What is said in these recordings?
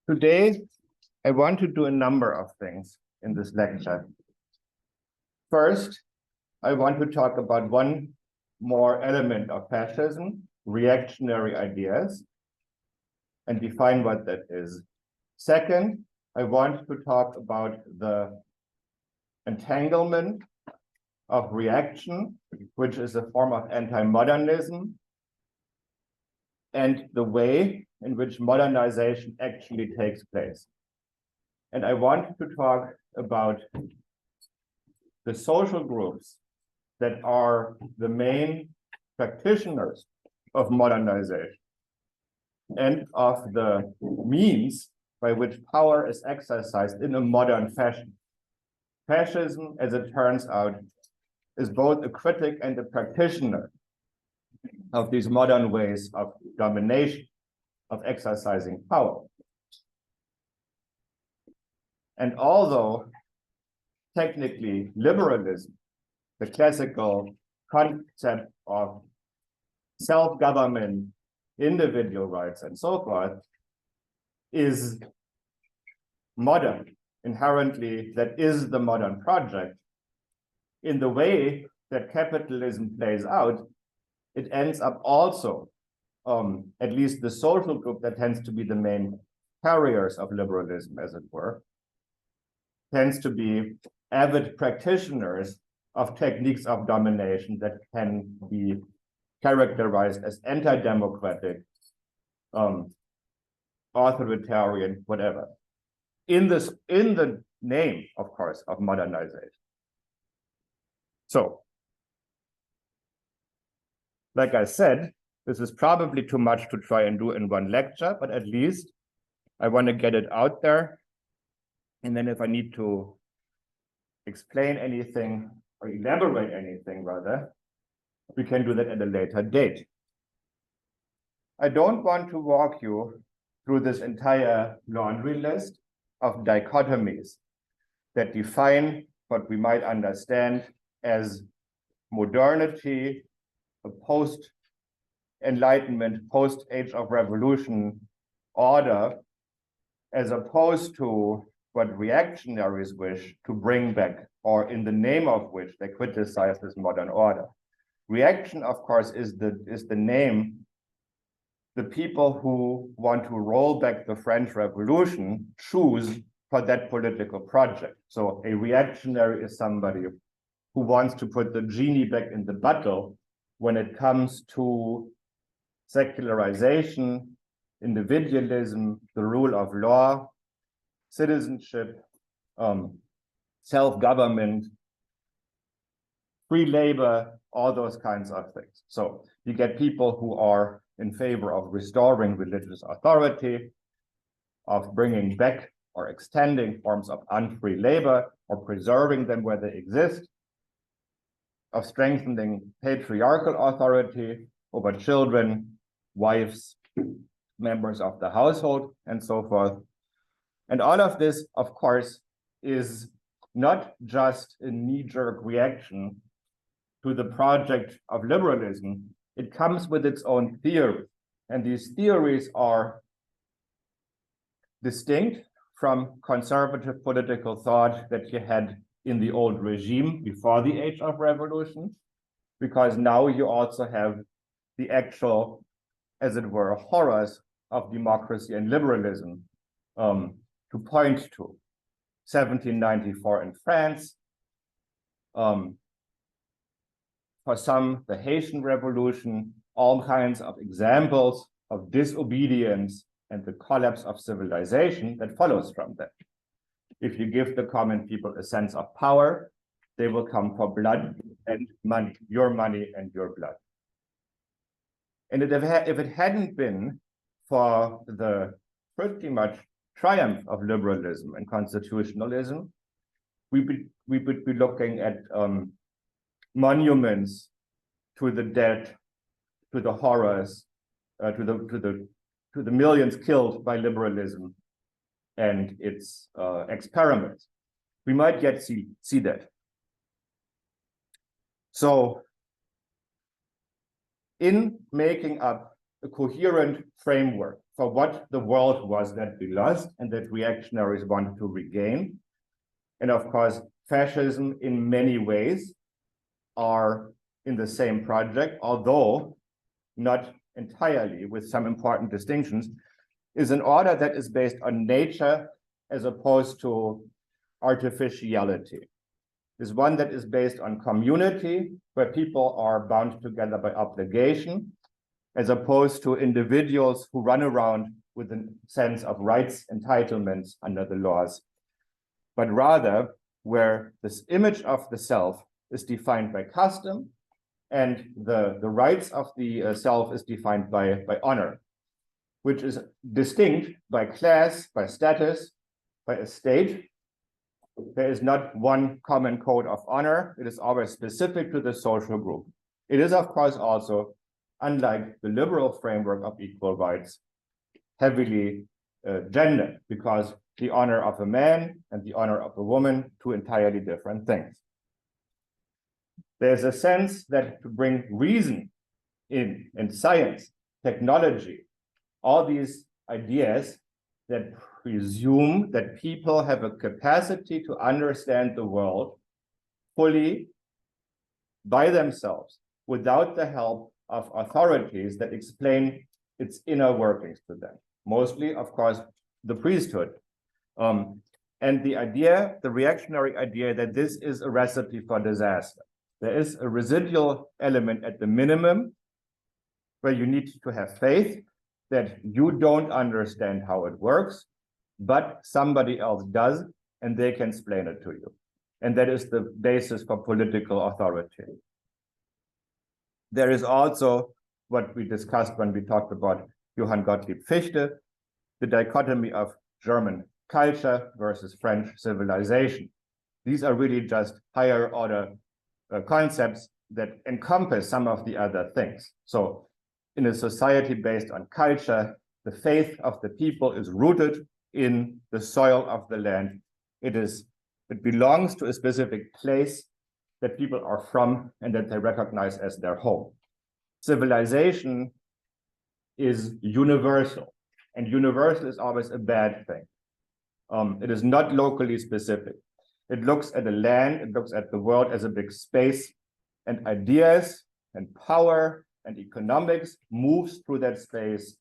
Today, I want to do a number of things in this lecture. First, I want to talk about one more element of fascism, reactionary ideas, and define what that is. Second, I want to talk about the entanglement of reaction, which is a form of anti-modernism, and the way in which modernization actually takes place. And I want to talk about the social groups that are the main practitioners of modernization and of the means by which power is exercised in a modern fashion. Fascism, as it turns out, is both a critic and a practitioner of these modern ways of domination, of exercising power. And although technically liberalism, the classical concept of self-government, individual rights, and so forth, is modern, inherently that is the modern project, in the way that capitalism plays out, it ends up also, at least the social group that tends to be the main carriers of liberalism, as it were, tends to be avid practitioners of techniques of domination that can be characterized as anti-democratic, authoritarian, whatever, in the name, of course, of modernization. So, like I said, this is probably too much to try and do in one lecture, but at least I want to get it out there. And then if I need to explain anything or elaborate anything, rather, we can do that at a later date. I don't want to walk you through this entire laundry list of dichotomies that define what we might understand as modernity, a post-Enlightenment, post-Age of Revolution order, as opposed to what reactionaries wish to bring back, or in the name of which they criticize this modern order. Reaction, of course, is the name the people who want to roll back the French Revolution choose for that political project. So a reactionary is somebody who wants to put the genie back in the bottle when it comes to secularization, individualism, the rule of law, citizenship, self-government, free labor, all those kinds of things. So you get people who are in favor of restoring religious authority, of bringing back or extending forms of unfree labor, or preserving them where they exist, of strengthening patriarchal authority over children, wives, members of the household, and so forth. And all of this, of course, is not just a knee-jerk reaction to the project of liberalism. It comes with its own theory. And these theories are distinct from conservative political thought that you had in the old regime before the Age of Revolution, because now you also have the actual, as it were, horrors of democracy and liberalism to point to. 1794 in France, for some, the Haitian Revolution, all kinds of examples of disobedience and the collapse of civilization that follows from that. If you give the common people a sense of power, they will come for blood and money, your money and your blood. And if it hadn't been for the pretty much triumph of liberalism and constitutionalism, we would be looking at monuments to the dead, to the horrors, to the millions killed by liberalism and its experiments. We might yet see that. So in making up a coherent framework for what the world was that we lost and that reactionaries wanted to regain. And of course, fascism in many ways are in the same project, although not entirely, with some important distinctions, is an order that is based on nature as opposed to artificiality. Is one that is based on community, where people are bound together by obligation, as opposed to individuals who run around with a sense of rights, entitlements under the laws, but rather where this image of the self is defined by custom and the rights of the self is defined by honor, which is distinct by class, by status, by estate. There is not one common code of honor. It is always specific to the social group. It is, of course, also, unlike the liberal framework of equal rights, heavily gendered, because the honor of a man and the honor of a woman, two entirely different things. There's a sense that to bring reason in science, technology, all these ideas that presume that people have a capacity to understand the world fully by themselves without the help of authorities that explain its inner workings to them. Mostly, of course, the priesthood. And the idea, the reactionary idea that this is a recipe for disaster. There is a residual element at the minimum where you need to have faith that you don't understand how it works, but somebody else does, and they can explain it to you. And that is the basis for political authority. There is also what we discussed when we talked about Johann Gottlieb Fichte, the dichotomy of German culture versus French civilization. These are really just higher order concepts that encompass some of the other things. So in a society based on culture, the faith of the people is rooted in the soil of the land. It belongs to a specific place that people are from and that they recognize as their home. Civilization is universal, and universal is always a bad thing. It is not locally specific. It looks at the land, it looks at the world as a big space, and ideas and power and economics moves through that space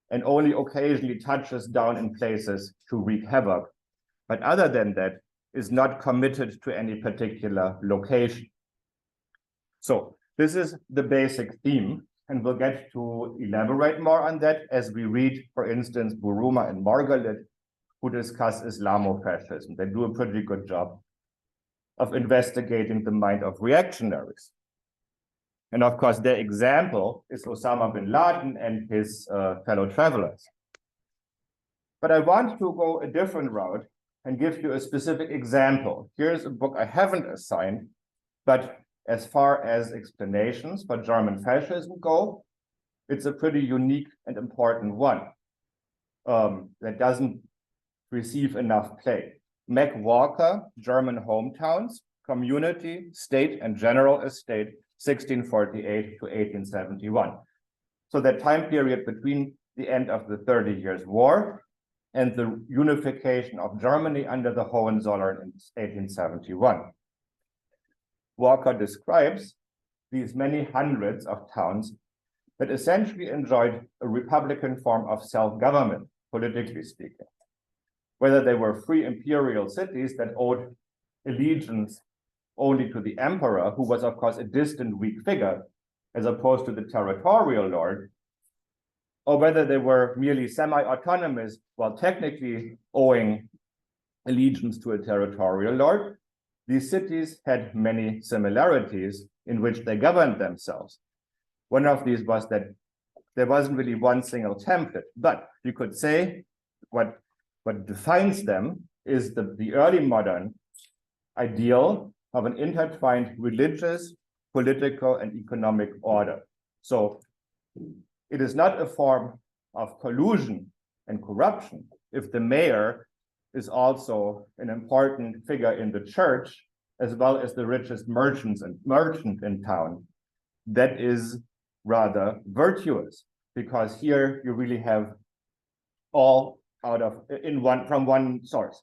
and only occasionally touches down in places to wreak havoc. But other than that, is not committed to any particular location. So this is the basic theme, and we'll get to elaborate more on that as we read, for instance, Buruma and Margalit, who discuss Islamofascism. They do a pretty good job of investigating the mind of reactionaries. And of course, their example is Osama bin Laden and his fellow travelers. But I want to go a different route and give you a specific example. Here's a book I haven't assigned, but as far as explanations for German fascism go, it's a pretty unique and important one that doesn't receive enough play. Mac Walker, German Hometowns, Community, State and General Estate, 1648 to 1871. So that time period between the end of the 30 Years' War and the unification of Germany under the Hohenzollern in 1871. Walker describes these many hundreds of towns that essentially enjoyed a republican form of self-government, politically speaking. Whether they were free imperial cities that owed allegiance only to the emperor, who was, of course, a distant, weak figure, as opposed to the territorial lord, or whether they were merely semi-autonomous while technically owing allegiance to a territorial lord, these cities had many similarities in which they governed themselves. One of these was that there wasn't really one single template, but you could say what defines them is the early modern ideal of an intertwined religious, political, and economic order. So it is not a form of collusion and corruption if the mayor is also an important figure in the church, as well as the richest merchant in town. That is rather virtuous. because here you really have all from one source.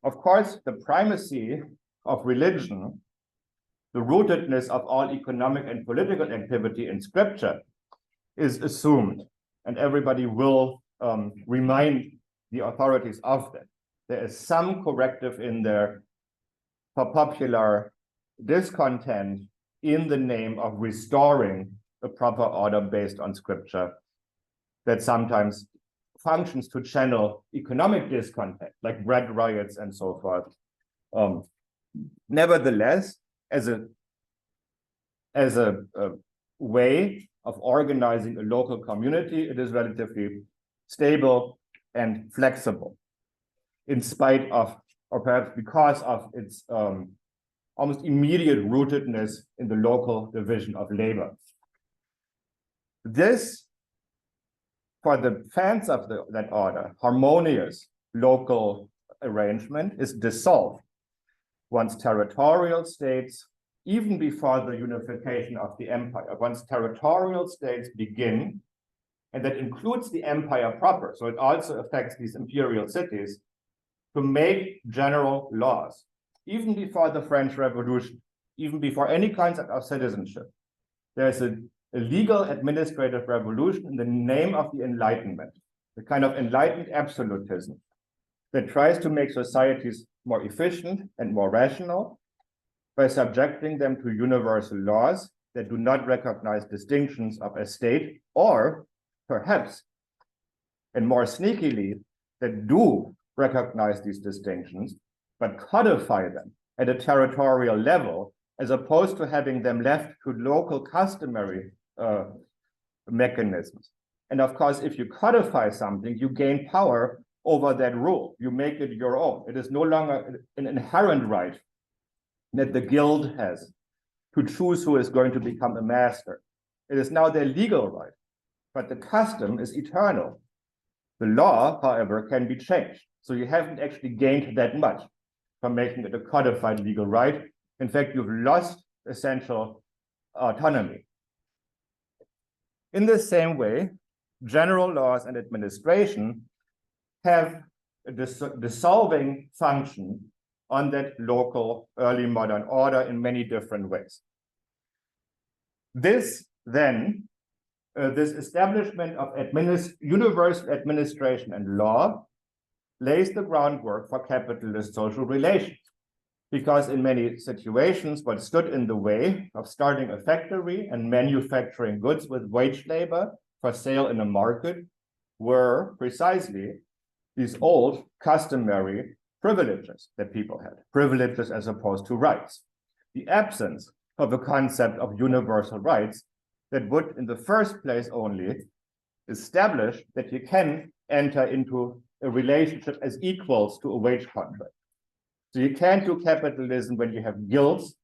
Of course, the primacy of religion, the rootedness of all economic and political activity in scripture is assumed, and everybody will remind the authorities of that. There is some corrective in there for popular discontent in the name of restoring a proper order based on scripture that sometimes functions to channel economic discontent, like bread riots and so forth. Nevertheless, as a way of organizing a local community, it is relatively stable and flexible, in spite of, or perhaps because of its almost immediate rootedness in the local division of labor. This, for the fans of that order, harmonious local arrangement is dissolved once territorial states, even before the unification of the empire, once territorial states begin, and that includes the empire proper, so it also affects these imperial cities, to make general laws, even before the French Revolution, even before any kinds of citizenship. There's a legal administrative revolution in the name of the Enlightenment, the kind of enlightened absolutism that tries to make societies more efficient and more rational by subjecting them to universal laws that do not recognize distinctions of estate, or perhaps, and more sneakily, that do recognize these distinctions, but codify them at a territorial level, as opposed to having them left to local customary mechanisms. And of course, if you codify something, you gain power over that rule. You make it your own. It is no longer an inherent right that the guild has to choose who is going to become a master. It is now their legal right, but the custom is eternal. The law, however, can be changed. So you haven't actually gained that much from making it a codified legal right. In fact, you've lost essential autonomy. In the same way, general laws and administration have a dissolving function on that local early modern order in many different ways. This then, this establishment of universal administration and law lays the groundwork for capitalist social relations. Because in many situations, what stood in the way of starting a factory and manufacturing goods with wage labor for sale in a market were precisely these old customary privileges that people had, privileges as opposed to rights. The absence of a concept of universal rights that would, in the first place only, establish that you can enter into a relationship as equals to a wage contract. So you can't do capitalism when you have guilds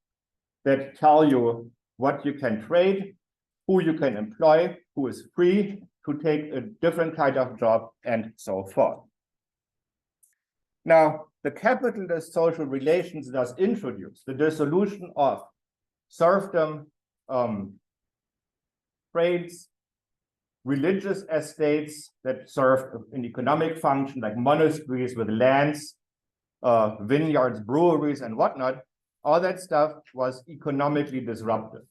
that tell you what you can trade, who you can employ, who is free to take a different kind of job, and so forth. Now, the capitalist social relations thus introduce the dissolution of serfdom, trades, religious estates that served an economic function like monasteries with lands, vineyards, breweries, and whatnot. All that stuff was economically disruptive.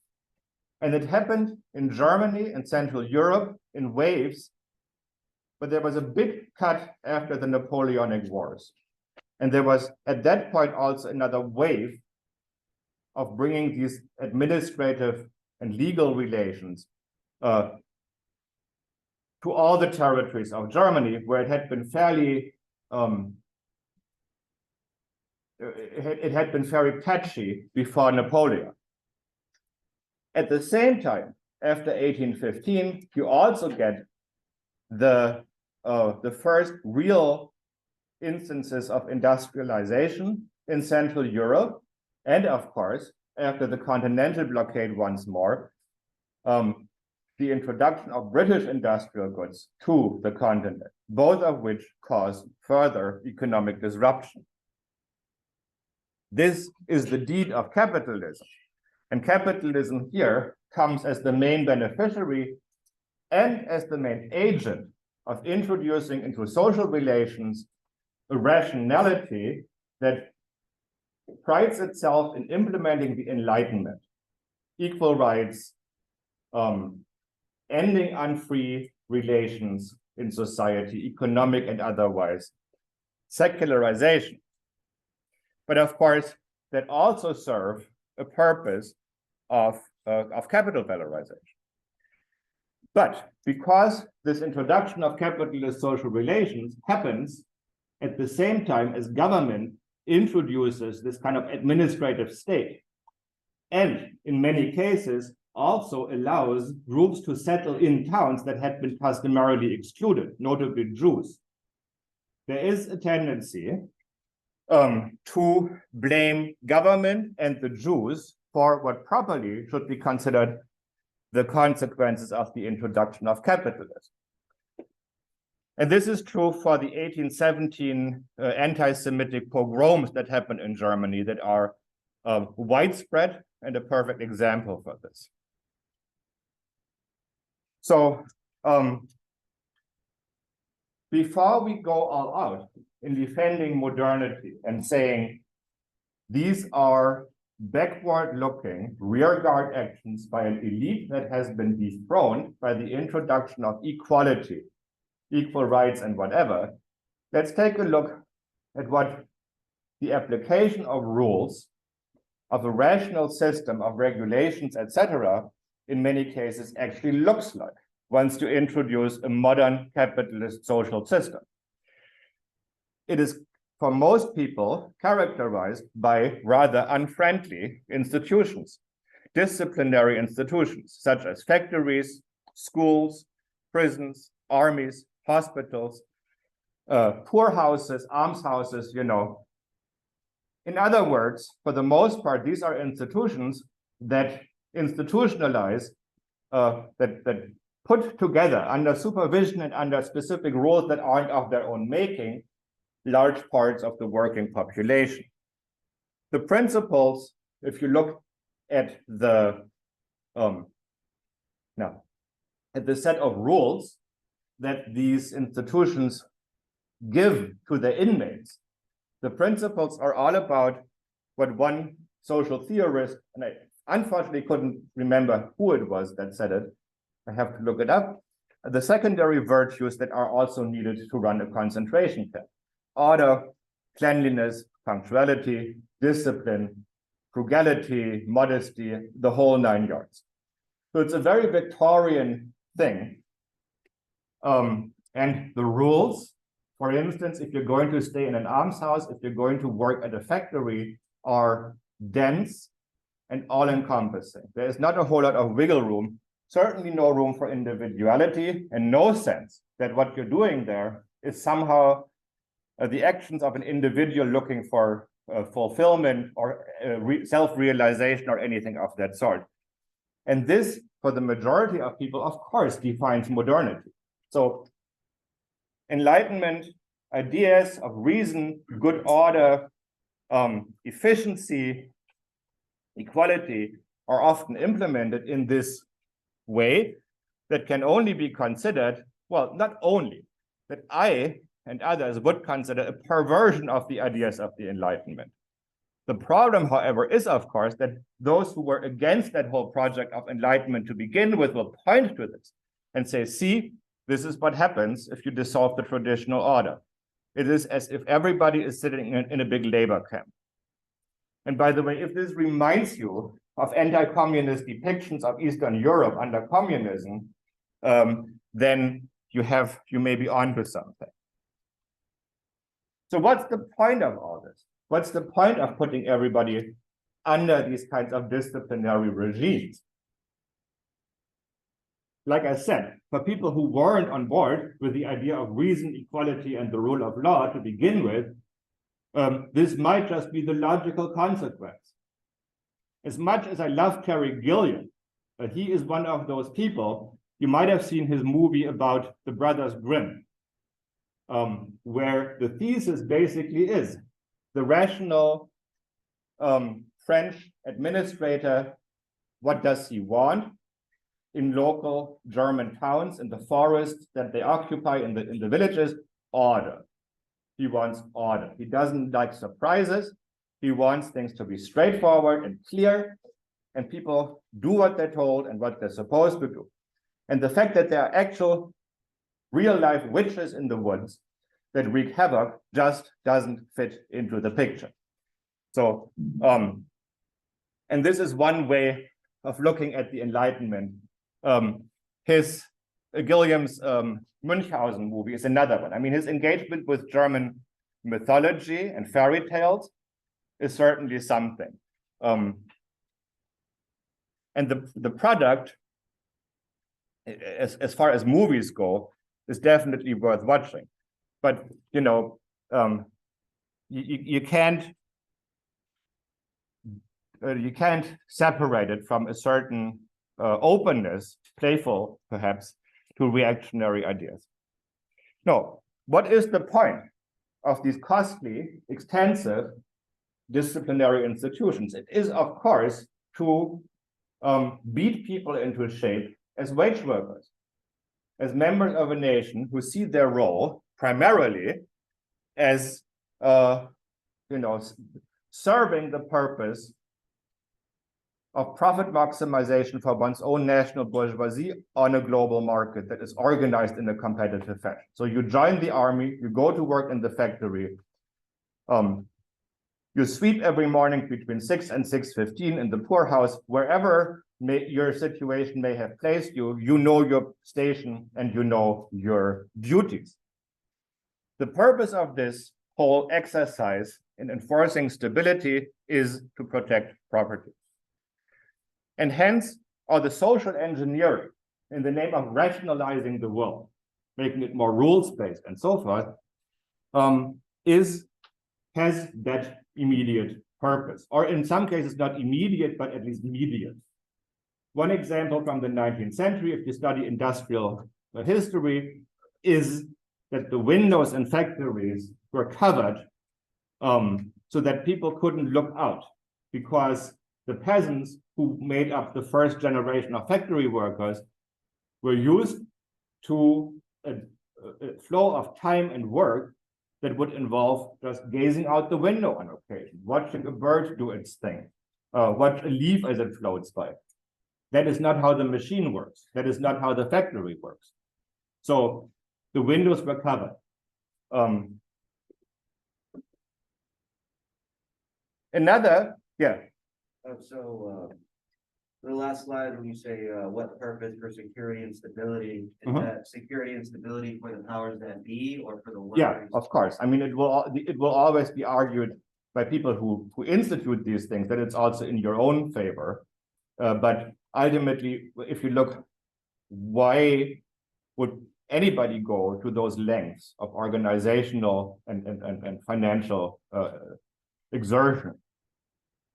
And it happened in Germany and Central Europe in waves, but there was a big cut after the Napoleonic Wars. And there was, at that point, also another wave of bringing these administrative and legal relations to all the territories of Germany, where it had been fairly it had been very patchy before Napoleon. At the same time, after 1815, you also get the first real instances of industrialization in Central Europe, and of course, after the continental blockade once more, the introduction of British industrial goods to the continent, both of which caused further economic disruption. This is the deed of capitalism. And capitalism here comes as the main beneficiary and as the main agent of introducing into social relations a rationality that prides itself in implementing the Enlightenment, equal rights, ending unfree relations in society, economic and otherwise, secularization. But of course, that also serve a purpose of capital valorization. But because this introduction of capitalist social relations happens at the same time as government introduces this kind of administrative state, and in many cases also allows groups to settle in towns that had been customarily excluded, notably Jews, there is a tendency to blame government and the Jews for what properly should be considered the consequences of the introduction of capitalism. And this is true for the 1817 anti-Semitic pogroms that happened in Germany that are widespread and a perfect example for this. So before we go all out in defending modernity and saying these are backward-looking rearguard actions by an elite that has been dethroned by the introduction of equality, equal rights, and whatever, let's take a look at what the application of rules, of a rational system of regulations, etc., in many cases actually looks like once you introduce a modern capitalist social system. It is, for most people, characterized by rather unfriendly institutions, disciplinary institutions, such as factories, schools, prisons, armies, hospitals, poorhouses, almshouses, you know. In other words, for the most part, these are institutions that institutionalize, that put together under supervision and under specific rules that aren't of their own making, large parts of the working population. The principles, if you look at the set of rules that these institutions give to the inmates, the principles are all about what one social theorist, and I unfortunately couldn't remember who it was that said it, I have to look it up, the secondary virtues that are also needed to run a concentration camp: order, cleanliness, punctuality, discipline, frugality, modesty, the whole 9 yards. So it's a very Victorian thing. And the rules, for instance, if you're going to stay in an almshouse, if you're going to work at a factory, are dense and all-encompassing. There is not a whole lot of wiggle room, certainly no room for individuality, and no sense that what you're doing there is somehow the actions of an individual looking for fulfillment or self-realization or anything of that sort. And this, for the majority of people, of course, defines modernity. So Enlightenment ideas of reason, good order, efficiency, equality are often implemented in this way that can only be considered, well, not only, that I and others would consider a perversion of the ideas of the Enlightenment. The problem, however, is, of course, that those who were against that whole project of enlightenment to begin with will point to this and say, see, this is what happens if you dissolve the traditional order. It is as if everybody is sitting in a big labor camp. And by the way, if this reminds you of anti-communist depictions of Eastern Europe under communism, then you may be onto something. So what's the point of all this? What's the point of putting everybody under these kinds of disciplinary regimes? Like I said, for people who weren't on board with the idea of reason, equality, and the rule of law to begin with, this might just be the logical consequence. As much as I love Terry Gilliam, he is one of those people, you might have seen his movie about the Brothers Grimm, where the thesis basically is the rational French administrator, what does he want? in local German towns, in the forests that they occupy, in the villages, order. He wants order. He doesn't like surprises. He wants things to be straightforward and clear, and people do what they're told and what they're supposed to do. And the fact that there are actual real-life witches in the woods that wreak havoc just doesn't fit into the picture. So, and this is one way of looking at the Enlightenment. Gilliam's Münchhausen movie is another one. I mean, his engagement with German mythology and fairy tales is certainly something. And the product, as far as movies go, is definitely worth watching. But, you know, you can't separate it from a certain openness, playful perhaps, to reactionary ideas. No, what is the point of these costly, extensive disciplinary institutions? It is, of course, to beat people into shape as wage workers, as members of a nation who see their role primarily as, you know, serving the purpose of profit maximization for one's own national bourgeoisie on a global market that is organized in a competitive fashion. So you join the army, you go to work in the factory, you sweep every morning between 6 and 6:15 in the poorhouse, wherever your situation may have placed you, you know your station and you know your duties. The purpose of this whole exercise in enforcing stability is to protect property. And hence, all the social engineering in the name of rationalizing the world, making it more rules-based and so forth, has that immediate purpose, or in some cases not immediate, but at least mediate. One example from the 19th century, if you study industrial history, is that the windows in factories were covered so that people couldn't look out, because the peasants who made up the first generation of factory workers were used to a flow of time and work that would involve just gazing out the window on occasion, watching a bird do its thing, watch a leaf as it floats by. That is not how the machine works. That is not how the factory works. So the windows were covered. Another, yeah. The last slide, when you say what purpose for security and stability, is that security and stability for the powers that be or for the workers? Yeah, of course. I mean, it will always be argued by people who institute these things that it's also in your own favor. But ultimately, if you look, why would anybody go to those lengths of organizational and financial exertion?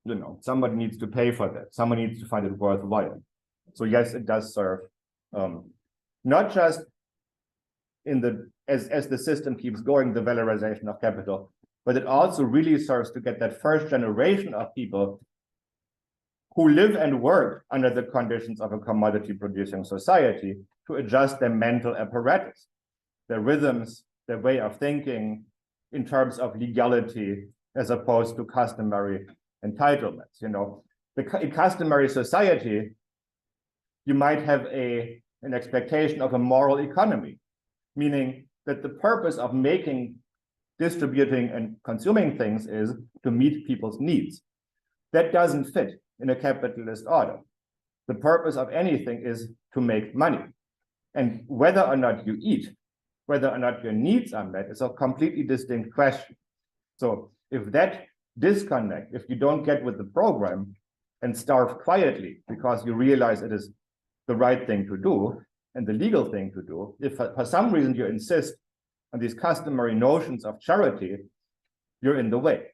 You know, somebody needs to pay for that. Someone needs to find it worthwhile. So yes, it does serve not just in the as the system keeps going, the valorization of capital, but it also really serves to get that first generation of people who live and work under the conditions of a commodity-producing society to adjust their mental apparatus, their rhythms, their way of thinking in terms of legality as opposed to customary entitlements. You know, in customary society, you might have an expectation of a moral economy, meaning that the purpose of making, distributing, and consuming things is to meet people's needs. That doesn't fit in a capitalist order. The purpose of anything is to make money. And whether or not you eat, whether or not your needs are met, is a completely distinct question. So if that disconnect, if you don't get with the program and starve quietly because you realize it is the right thing to do and the legal thing to do, if for some reason you insist on these customary notions of charity, you're in the way.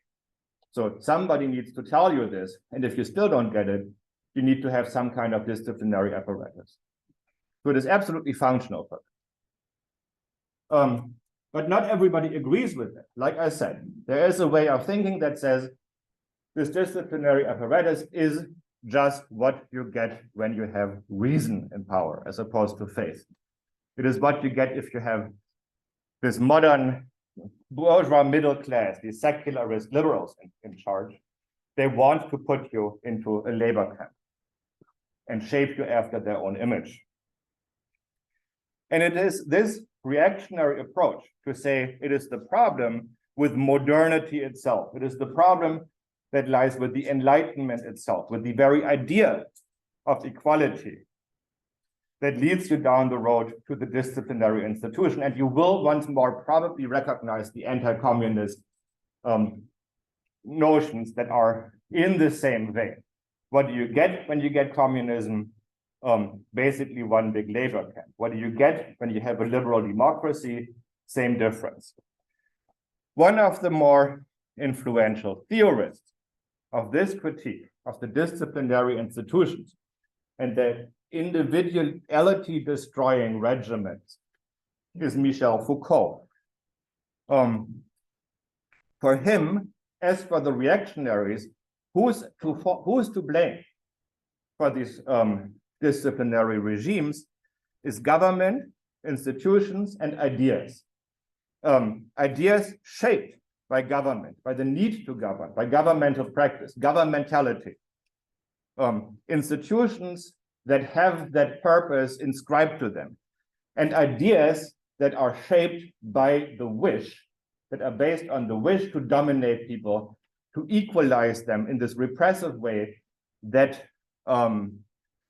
So somebody needs to tell you this, and if you still don't get it, you need to have some kind of disciplinary apparatus. So it is absolutely functional for them. But not everybody agrees with it. Like I said, there is a way of thinking that says this disciplinary apparatus is just what you get when you have reason in power as opposed to faith. It is what you get if you have this modern bourgeois middle class, these secularist liberals in charge. They want to put you into a labor camp and shape you after their own image. And it is this reactionary approach to say it is the problem with modernity itself. It is the problem that lies with the Enlightenment itself, with the very idea of equality that leads you down the road to the disciplinary institution. And you will once more probably recognize the anti-communist notions that are in the same vein. What do you get when you get communism? Basically one big labor camp. What do you get when you have a liberal democracy? Same difference. One of the more influential theorists of this critique of the disciplinary institutions and the individuality destroying regimens is Michel Foucault. For him, as for the reactionaries, who's to blame for these disciplinary regimes is government, institutions, and ideas. Ideas shaped by government, by the need to govern, by governmental practice, governmentality. Institutions that have that purpose inscribed to them, and ideas that are shaped by the wish, that are based on the wish to dominate people, to equalize them in this repressive way that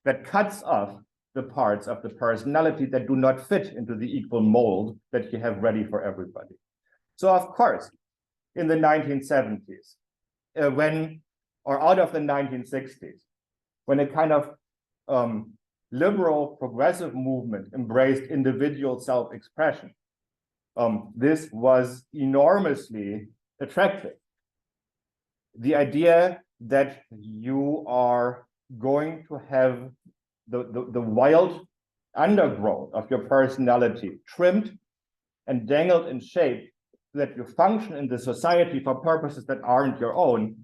that cuts off the parts of the personality that do not fit into the equal mold that you have ready for everybody. So of course, in the 1970s, or out of the 1960s, when a kind of liberal progressive movement embraced individual self-expression, this was enormously attractive. The idea that you are going to have the wild undergrowth of your personality trimmed and dangled in shape so that you function in the society for purposes that aren't your own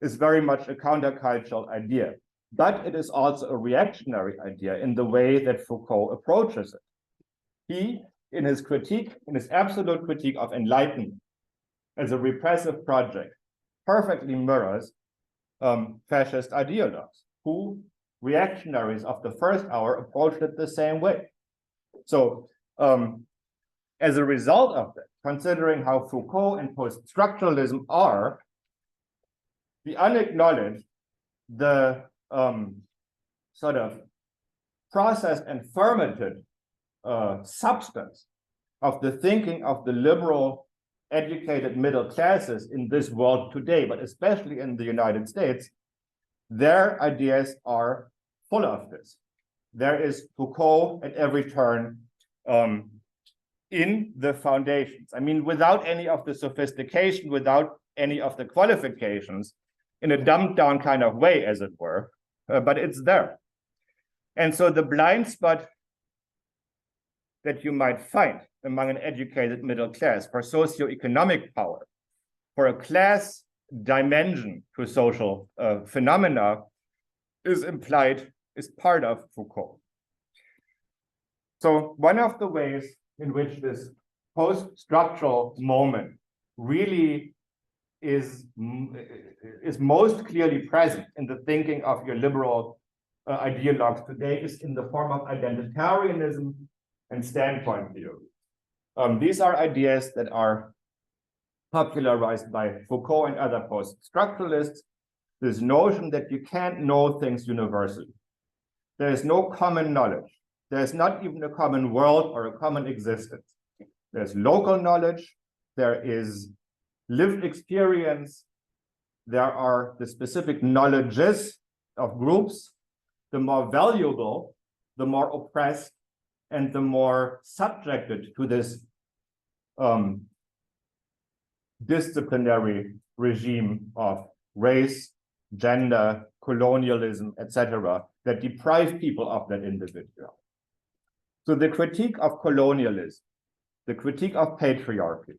is very much a countercultural idea. But it is also a reactionary idea in the way that Foucault approaches it. He, in his critique, in his absolute critique of enlightenment as a repressive project, perfectly mirrors fascist ideologues who, reactionaries of the first hour, approached it the same way. So as a result of that, considering how Foucault and post-structuralism are, the unacknowledged, the sort of processed and fermented substance of the thinking of the liberal educated middle classes in this world today, but especially in the United States, their ideas are full of this. There is Foucault at every turn in the foundations. I mean, without any of the sophistication, without any of the qualifications, in a dumbed down kind of way, as it were, but it's there. And so the blind spot that you might find among an educated middle class for socioeconomic power, for a class dimension to social phenomena, is implied, is part of Foucault. So one of the ways in which this post-structural moment really is most clearly present in the thinking of your liberal ideologues today is in the form of identitarianism and standpoint theory. These are ideas that are popularized by Foucault and other post-structuralists, this notion that you can't know things universally. There is no common knowledge. There's not even a common world or a common existence. There's local knowledge, there is lived experience, there are the specific knowledges of groups. The more valuable, the more oppressed, and the more subjected to this disciplinary regime of race, gender, colonialism, etc., that deprive people of that individual. So the critique of colonialism, the critique of patriarchy,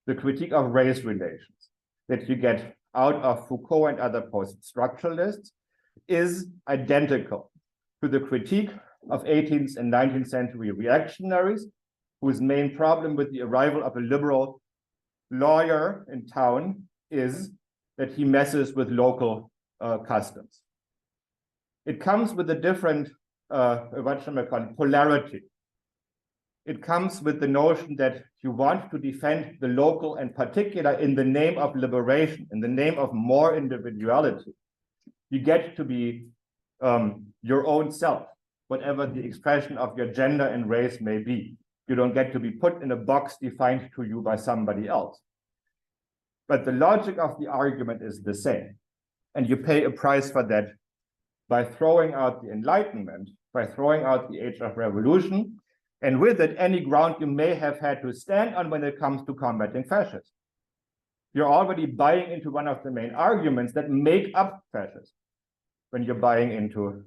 the critique of race relations that you get out of Foucault and other post-structuralists is identical to the critique of 18th and 19th century reactionaries, whose main problem with the arrival of a liberal lawyer in town is that he messes with local customs. It comes with a different, what shall I call it, polarity. It comes with the notion that you want to defend the local, and particular in the name of liberation, in the name of more individuality. You get to be your own self, whatever the expression of your gender and race may be. You don't get to be put in a box defined to you by somebody else. But the logic of the argument is the same. And you pay a price for that by throwing out the Enlightenment, by throwing out the Age of Revolution, and with it, any ground you may have had to stand on when it comes to combating fascism. You're already buying into one of the main arguments that make up fascism when you're buying into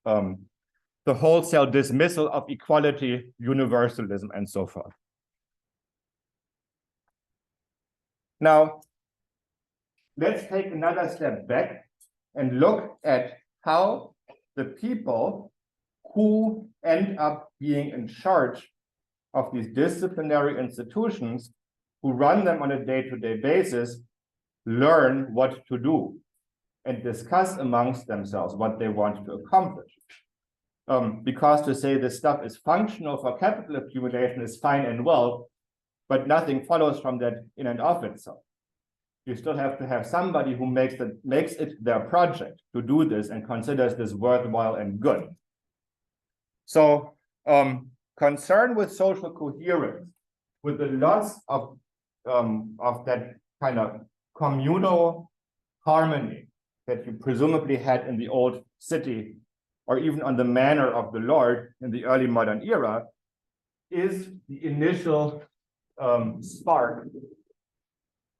the wholesale dismissal of equality, universalism, and so forth. Now, let's take another step back and look at how the people who end up being in charge of these disciplinary institutions, who run them on a day-to-day basis, learn what to do and discuss amongst themselves what they want to accomplish. Because to say this stuff is functional for capital accumulation is fine and well, but nothing follows from that in and of itself. You still have to have somebody who makes it their project to do this and considers this worthwhile and good. So concern with social coherence, with the loss of that kind of communal harmony that you presumably had in the old city, or even on the manor of the Lord in the early modern era, is the initial spark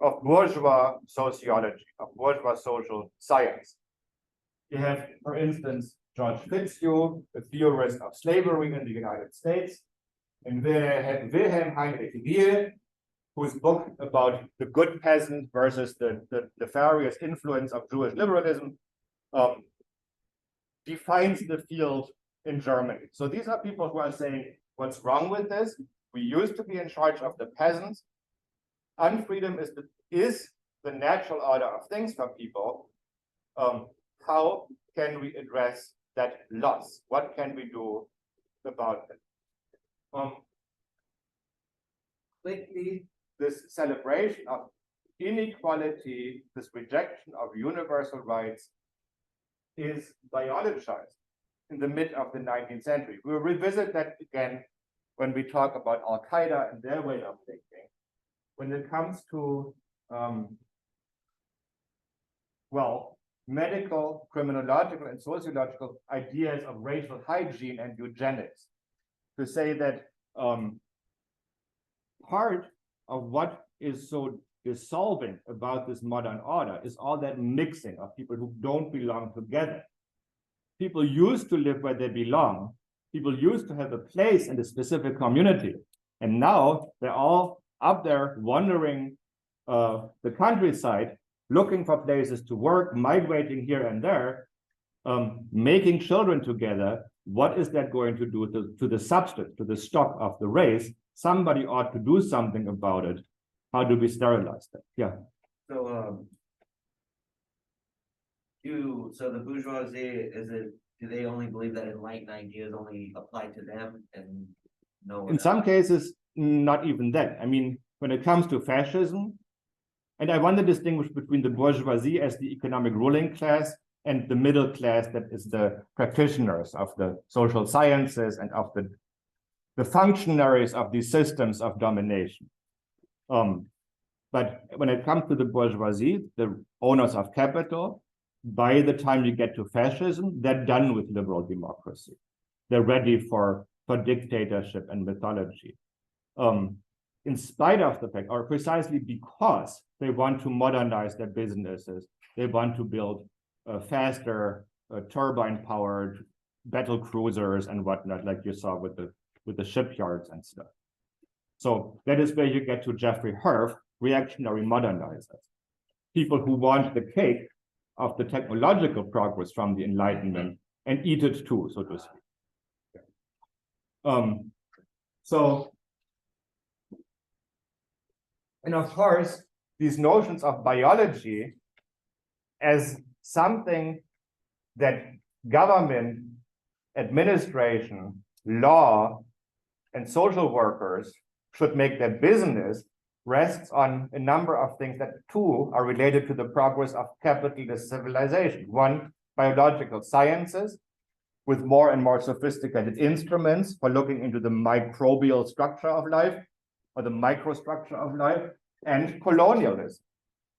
of bourgeois sociology, of bourgeois social science. You have, for instance, George Fitzhugh, the theorist of slavery in the United States, and Wilhelm Heinrich Wiehl, whose book about the good peasant versus the nefarious influence of Jewish liberalism defines the field in Germany. So these are people who are saying, what's wrong with this? We used to be in charge of the peasants. Unfreedom is the natural order of things for people. How can we address that loss? What can we do about it? Quickly, this celebration of inequality, this rejection of universal rights, is biologized in the mid of the 19th century. We'll revisit that again when we talk about Al-Qaeda and their way of thinking. When it comes to, medical, criminological, and sociological ideas of racial hygiene and eugenics, to say that part of what is so dissolving about this modern order is all that mixing of people who don't belong together. People used to live where they belong. People used to have a place in a specific community. And now they're all up there wandering the countryside, looking for places to work, migrating here and there, making children together. What is that going to do to the substance, to the stock of the race? Somebody ought to do something about it. How do we sterilize that? Yeah. So, so the bourgeoisie, do they only believe that enlightened ideas only apply to them and no? In some cases, not even that. I mean, when it comes to fascism, and I want to distinguish between the bourgeoisie as the economic ruling class and the middle class that is the practitioners of the social sciences and of the functionaries of these systems of domination. But when it comes to the bourgeoisie, the owners of capital, by the time you get to fascism, they're done with liberal democracy. They're ready for dictatorship and mythology. In spite of the fact, or precisely because they want to modernize their businesses, they want to build faster turbine-powered battle cruisers and whatnot, like you saw with the shipyards and stuff. So that is where you get to Jeffrey Herf, reactionary modernizers. People who want the cake of the technological progress from the Enlightenment and eat it too, so to speak. And of course, these notions of biology as something that government, administration, law, and social workers should make their business rests on a number of things that too are related to the progress of capitalist civilization. One, biological sciences, with more and more sophisticated instruments for looking into the microbial structure of life or the microstructure of life, and colonialism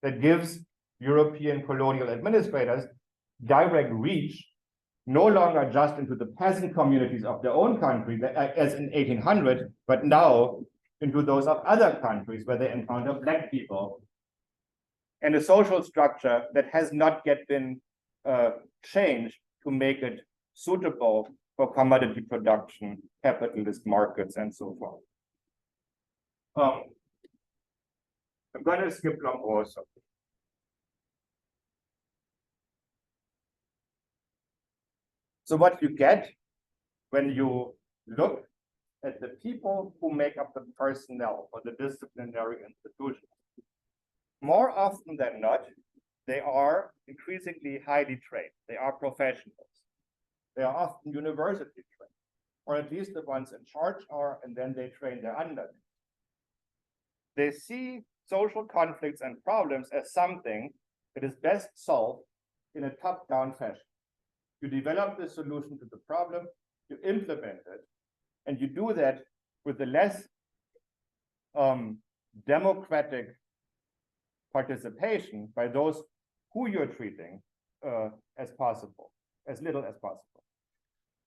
that gives European colonial administrators direct reach, no longer just into the peasant communities of their own country, as in 1800, but now into those of other countries where they encounter Black people, and a social structure that has not yet been changed to make it suitable for commodity production, capitalist markets, and so forth. I'm going to skip Lombroso. So what you get when you look at the people who make up the personnel for the disciplinary institutions, more often than not, they are increasingly highly trained. They are professionals. They are often university trained, or at least the ones in charge are, and then they train their underlings. They see social conflicts and problems as something that is best solved in a top-down fashion. You develop the solution to the problem, you implement it, and you do that with the less democratic participation by those who you're treating as possible, as little as possible.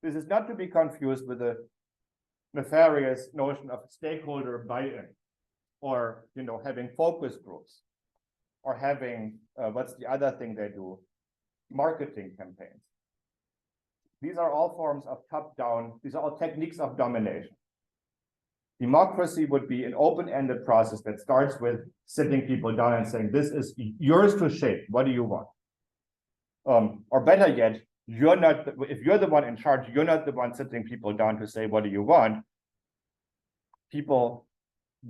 This is not to be confused with the nefarious notion of stakeholder buy-in, or having focus groups, or having what's the other thing they do? Marketing campaigns. These are all forms of top-down, these are all techniques of domination. Democracy would be an open-ended process that starts with sitting people down and saying, this is yours to shape, what do you want? Or better yet, if you're the one in charge, you're not the one sitting people down to say, what do you want? People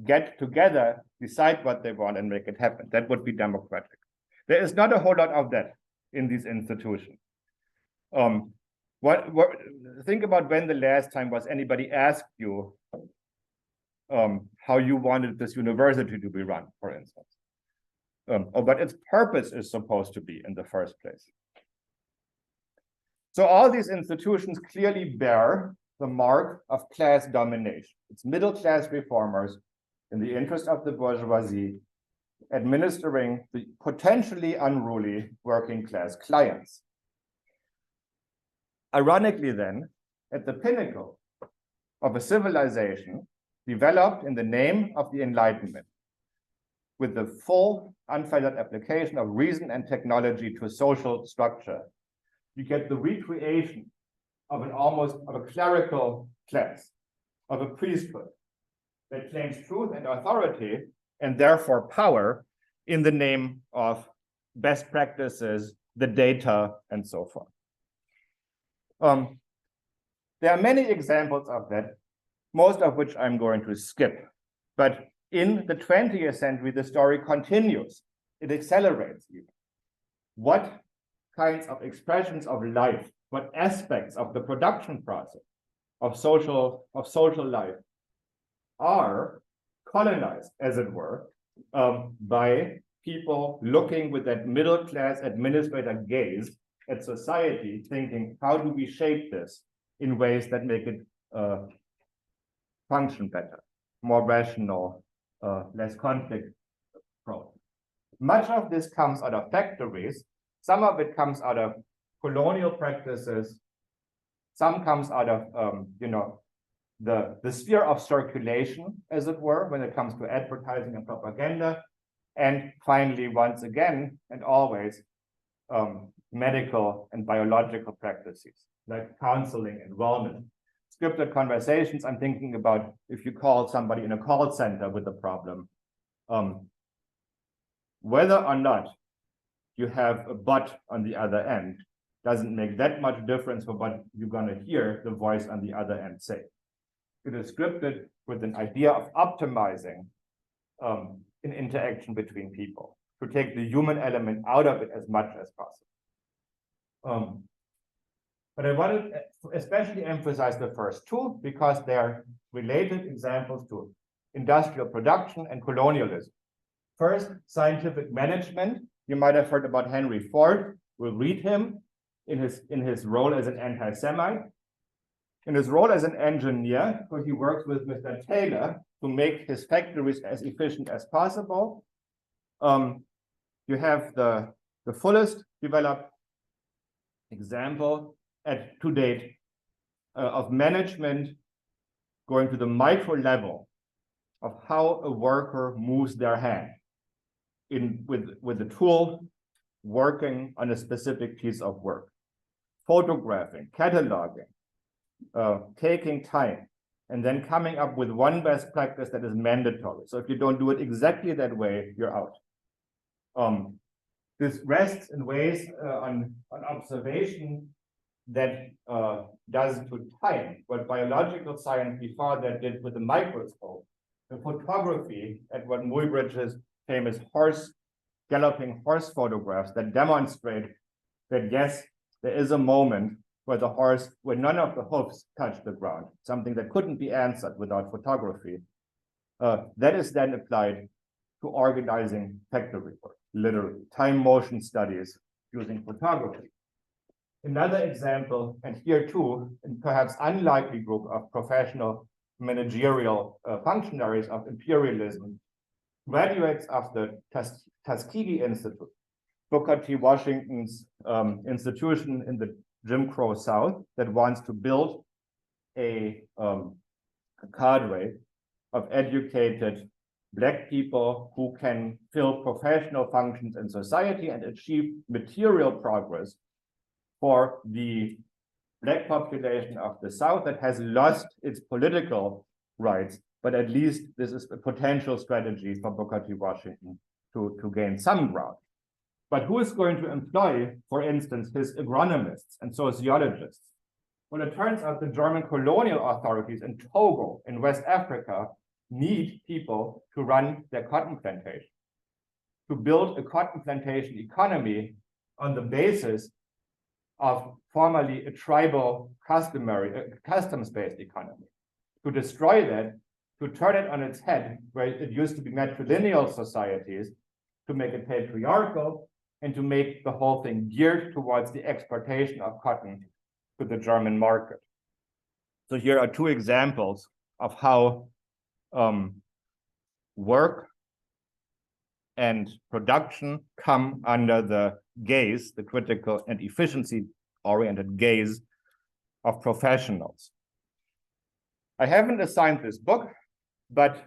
get together, decide what they want, and make it happen. That would be democratic. There is not a whole lot of that in these institutions. Think about when the last time was anybody asked you how you wanted this university to be run, for instance, or what its purpose is supposed to be in the first place. So all these institutions clearly bear the mark of class domination. It's middle-class reformers in the interest of the bourgeoisie administering the potentially unruly working-class clients. Ironically then, at the pinnacle of a civilization developed in the name of the Enlightenment, with the full unfettered application of reason and technology to a social structure, you get the recreation of a clerical class, of a priesthood that claims truth and authority, and therefore power, in the name of best practices, the data, and so forth. There are many examples of that, most of which I'm going to skip. But in the 20th century, the story continues. It accelerates even. What kinds of expressions of life, what aspects of the production process of social life are colonized, as it were, by people looking with that middle-class administrator gaze at society, thinking, how do we shape this in ways that make it function better, more rational, less conflict-prone? Much of this comes out of factories. Some of it comes out of colonial practices. Some comes out of, the sphere of circulation, as it were, when it comes to advertising and propaganda. And finally, once again, and always, medical and biological practices, like counseling and wellness. Scripted conversations, I'm thinking about if you call somebody in a call center with a problem, whether or not you have a but on the other end. Doesn't make that much difference for what you're going to hear the voice on the other end say. It is scripted with an idea of optimizing an interaction between people, to take the human element out of it as much as possible. But I wanted to especially emphasize the first two because they're related examples to industrial production and colonialism. First, scientific management. You might have heard about Henry Ford. We'll read him in his role as an anti-Semite. In his role as an engineer, where he works with Mr. Taylor to make his factories as efficient as possible. You have the fullest developed example to date of management going to the micro level of how a worker moves their hand with a tool working on a specific piece of work, photographing, cataloging, taking time, and then coming up with one best practice that is mandatory. So if you don't do it exactly that way, you're out. This rests in ways on observation that does to time what biological science before that did with the microscope. The photography, Edward Muybridge's famous galloping horse photographs that demonstrate that yes, there is a moment where none of the hoofs touch the ground, something that couldn't be answered without photography. That is then applied to organizing factory work, literally, time motion studies using photography. Another example, and here too, and perhaps unlikely group of professional managerial functionaries of imperialism, graduates of the Tuskegee Institute, Booker T. Washington's institution in the Jim Crow South that wants to build a cadre of educated Black people who can fill professional functions in society and achieve material progress for the Black population of the South that has lost its political rights, but at least this is a potential strategy for Booker T. Washington to gain some ground. But who is going to employ, for instance, his agronomists and sociologists? Well, it turns out the German colonial authorities in Togo, in West Africa, need people to run their cotton plantation, to build a cotton plantation economy on the basis of formerly a tribal customs-based economy. To destroy that, to turn it on its head, where it used to be matrilineal societies, to make it patriarchal, and to make the whole thing geared towards the exportation of cotton to the German market. So here are two examples of how work and production come under the gaze, the critical and efficiency-oriented gaze of professionals. I haven't assigned this book, but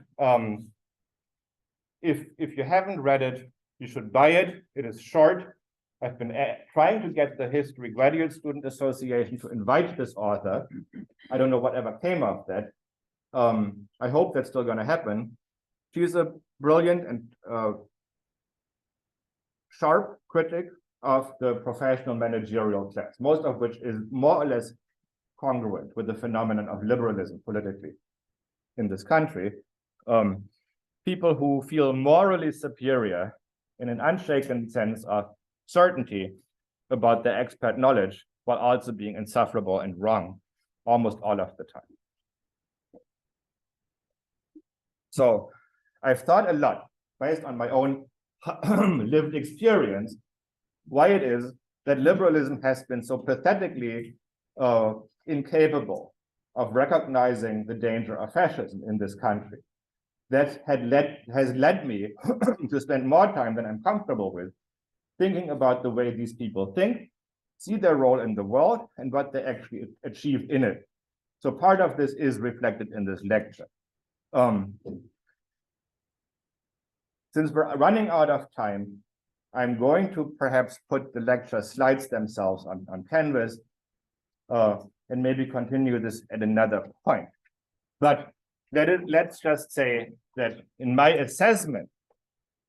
if you haven't read it, you should buy it. It is short. I've been trying to get the History Graduate Student Association to invite this author. I don't know whatever came of that. I hope that's still going to happen. She's a brilliant and sharp critic of the professional managerial class, most of which is more or less congruent with the phenomenon of liberalism politically in this country. People who feel morally superior in an unshaken sense of certainty about their expert knowledge, while also being insufferable and wrong almost all of the time. So I've thought a lot, based on my own lived experience, why it is that liberalism has been so pathetically incapable of recognizing the danger of fascism in this country. That has led me to spend more time than I'm comfortable with thinking about the way these people think, see their role in the world, and what they actually achieved in it. So part of this is reflected in this lecture. Since we're running out of time, I'm going to perhaps put the lecture slides themselves on Canvas and maybe continue this at another point. But let's just say that in my assessment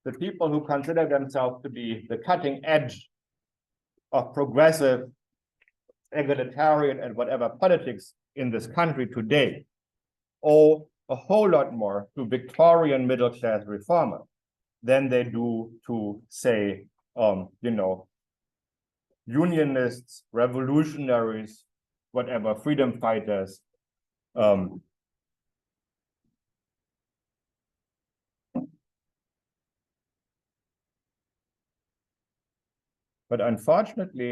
the people who consider themselves to be the cutting edge of progressive, egalitarian, and whatever politics in this country today owe a whole lot more to Victorian middle-class reformers than they do to, say, unionists, revolutionaries, whatever, freedom fighters. But unfortunately,